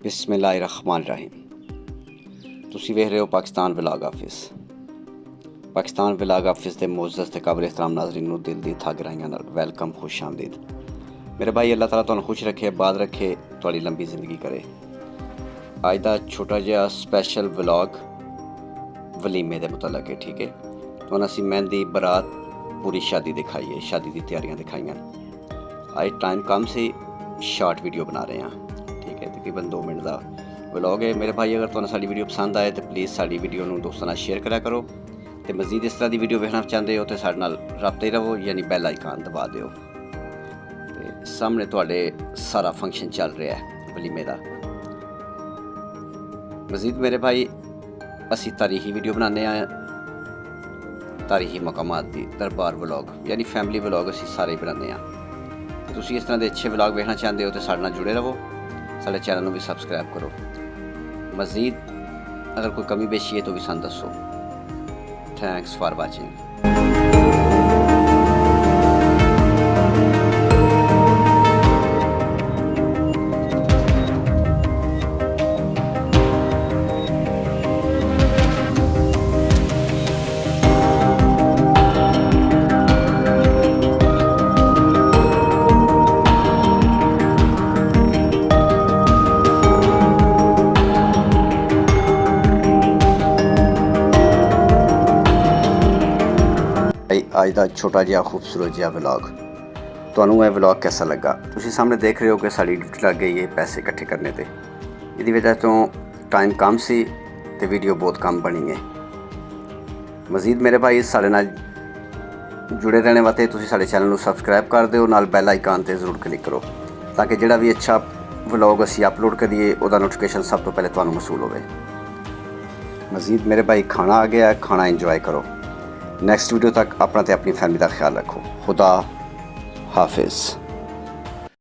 बिस्मिल्लाहिर्रहमानिर्रहीम। तुसी वेख रहे हो Pakistan vlog office. Pakistan vlog office के मोअज़्ज़ज़ ते काबिल एहतराम नाज़रीन नूं दिल दी था गहराइयां नाल वैलकम, खुश आमदीद। मेरे भाई अल्लाह ताला तुहानूं खुश रखे, आबाद रखे, तुहाडी लंबी जिंदगी करे। अज दा छोटा जिहा स्पैशल व्लॉग वलीमे दे मुतलक है, ठीक है। तुहानूं असीं मेहंदी, बरात, पूरी शादी दिखाई है, शादी दी तैयारियां दिखाइयां। अज टाइम कम से शार्ट वीडियो बना रहे हैं, ठीक है। तकरीबन 2 मिनट का व्लॉग है। मेरे भाई अगर तुहानूं साडी वीडियो पसंद आए तो प्लीज़ साडी वीडियो नूं दोस्तां नाल शेयर करा करो, तो मज़ीद इस तरह की वीडियो वेखना चाहते हो तो साडे नाल राबते रहो, यानी बैल आइकान दबा दिओ। ते सामने तुहाडे सारा फंक्शन चल रहा है वलीमे का। मज़ीद मेरे भाई असी तारीखी वीडियो बनाने आए, तारीखी मकामात दी दरबार व्लॉग यानी फैमिली व्लॉग असी सारे बनाने हैं। तुसी इस तरह के अच्छे व्लॉग वेखना चाहते हो तो साडे नाल जुड़े रहो, साडे चैनल को भी सबसक्राइब करो। मज़ीद अगर कोई कमी पेशी है तो भी सानूं दसो। Thanks for watching. अज का छोटा जिहा खूबसूरत जिहा व्लॉग, तुहानूं यह व्लॉग कैसा लगा? तुसीं सामने देख रहे हो कि साड़ी ड्यूटी लग गई है पैसे इकट्ठे करने ते। इहदी वजह तो टाइम कम सी ते वीडियो बहुत कम बनी है। मज़ीद मेरे भाई साडे नाल जुड़े रहने वास्ते तुसीं साडे चैनल को सबसक्राइब कर दिओ, नाल बैल आइकान ते जरूर क्लिक करो ताकि जिहड़ा भी अच्छा व्लॉग असीं अपलोड करिए उहदा नोटिफिकेशन सब तो पहले तुहानूं मसूल होवे। मज़ीद मेरे भाई खाना आ गया है, खाना इंजॉय करो। नेक्स्ट वीडियो तक अपना ते अपनी फैमिली का ख्याल रखो। खुदा हाफिज़।